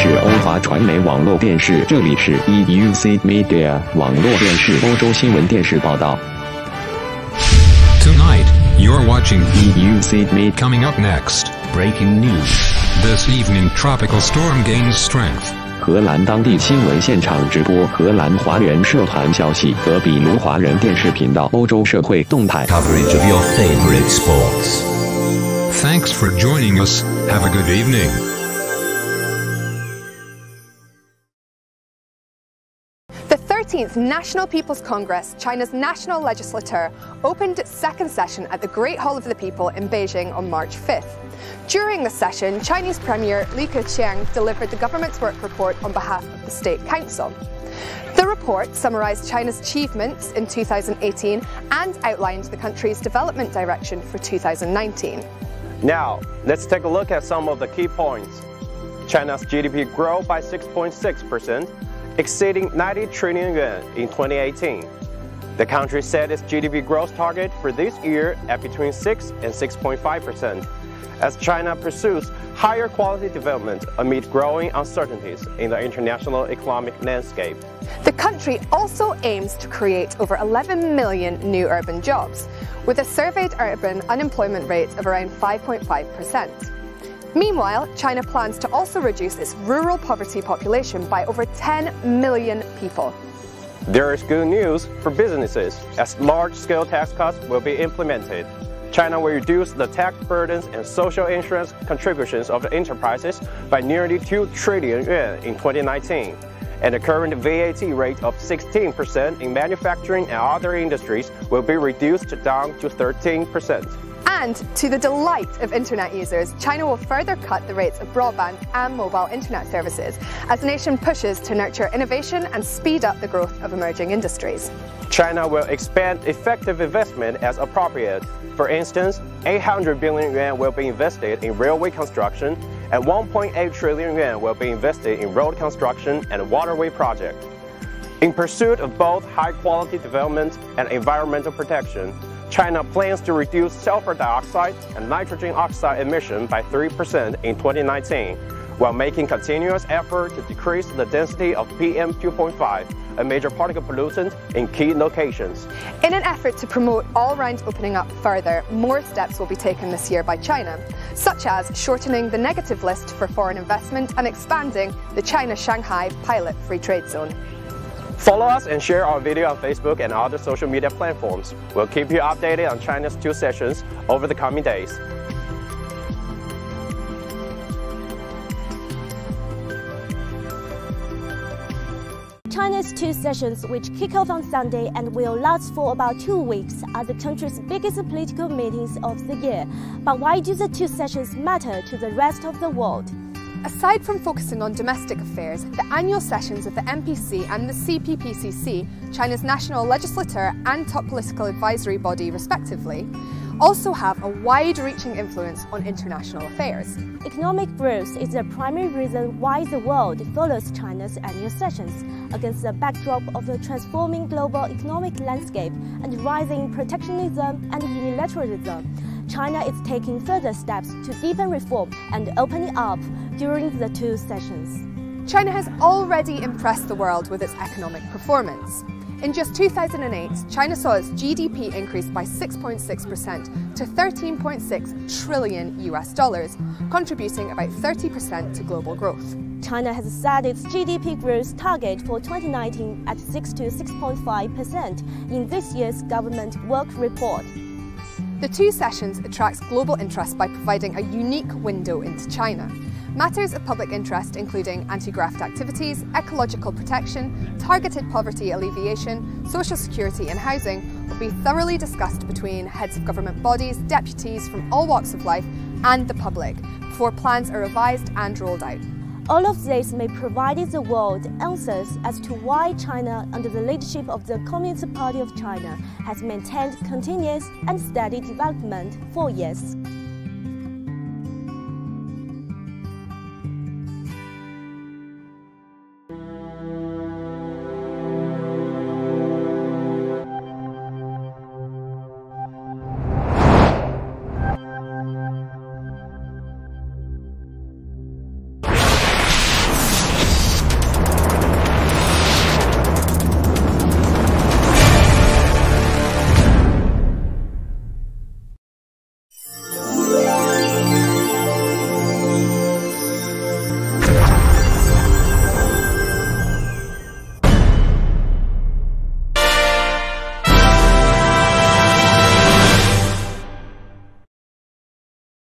是欧华传媒网络电视，这里是 EUCMedia 网络电视欧洲新闻电视报道。Tonight, you're watching EUCMedia. Coming up next, Breaking news. This evening tropical storm gains strength. 荷兰当地新闻现场直播，荷兰华人社团消息，德比卢华人电视频道，欧洲社会动态 coverage of your favorite sports. Thanks for joining us. Have a good evening. The 13th National People's Congress, China's national legislature, opened its second session at the Great Hall of the People in Beijing on March 5th. During the session, Chinese Premier Li Keqiang delivered the government's work report on behalf of the State Council. The report summarised China's achievements in 2018 and outlined the country's development direction for 2019. Now, let's take a look at some of the key points. China's GDP grew by 6.6%, exceeding 90 trillion yuan in 2018. The country set its GDP growth target for this year at between 6 and 6.5%, as China pursues higher quality development amid growing uncertainties in the international economic landscape. The country also aims to create over 11 million new urban jobs, with a surveyed urban unemployment rate of around 5.5%. Meanwhile, China plans to also reduce its rural poverty population by over 10 million people. There is good news for businesses, as large-scale tax cuts will be implemented. China will reduce the tax burdens and social insurance contributions of the enterprises by nearly 2 trillion yuan in 2019. And the current VAT rate of 16% in manufacturing and other industries will be reduced down to 13%. And to the delight of internet users, China will further cut the rates of broadband and mobile internet services as the nation pushes to nurture innovation and speed up the growth of emerging industries. China will expand effective investment as appropriate. For instance, 800 billion yuan will be invested in railway construction and 1.8 trillion yuan will be invested in road construction and waterway projects. In pursuit of both high-quality development and environmental protection, China plans to reduce sulfur dioxide and nitrogen oxide emission by 3% in 2019, while making continuous effort to decrease the density of PM2.5, a major particle pollutant, in key locations. In an effort to promote all-round opening up further, more steps will be taken this year by China, such as shortening the negative list for foreign investment and expanding the China-Shanghai pilot free trade zone. Follow us and share our video on Facebook and other social media platforms. We'll keep you updated on China's two sessions over the coming days. China's two sessions, which kick off on Sunday and will last for about 2 weeks, are the country's biggest political meetings of the year. But why do the two sessions matter to the rest of the world? Aside from focusing on domestic affairs, the annual sessions of the MPC and the CPPCC, China's national legislature and top political advisory body respectively, also have a wide-reaching influence on international affairs. Economic growth is the primary reason why the world follows China's annual sessions. Against the backdrop of the transforming global economic landscape and rising protectionism and unilateralism, China is taking further steps to deepen reform and opening up during the two sessions. China has already impressed the world with its economic performance. In just 2008, China saw its GDP increase by 6.6% to $13.6 trillion, contributing about 30% to global growth. China has set its GDP growth target for 2019 at 6 to 6.5% in this year's government work report. The two sessions attract global interest by providing a unique window into China. Matters of public interest including anti-graft activities, ecological protection, targeted poverty alleviation, social security and housing will be thoroughly discussed between heads of government bodies, deputies from all walks of life and the public before plans are revised and rolled out. All of this may provide the world answers as to why China, under the leadership of the Communist Party of China, has maintained continuous and steady development for years.